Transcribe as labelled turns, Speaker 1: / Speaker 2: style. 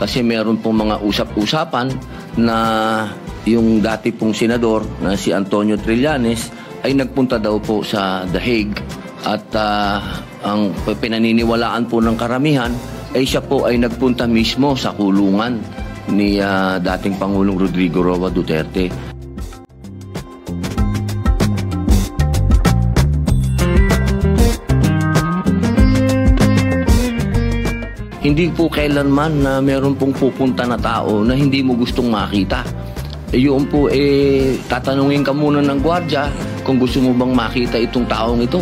Speaker 1: kasi meron pong mga usap-usapan na yung dati pong senador na si Antonio Trillanes ay nagpunta daw po sa The Hague at ang pinaniniwalaan po ng karamihan ay siya po ay nagpunta mismo sa kulungan ni dating Pangulong Rodrigo Roa Duterte. Hindi po kailanman na meron pong pupunta na tao na hindi mo gustong makita. Yun po, tatanungin ka muna ng gwardya kung gusto mo bang makita itong taong ito.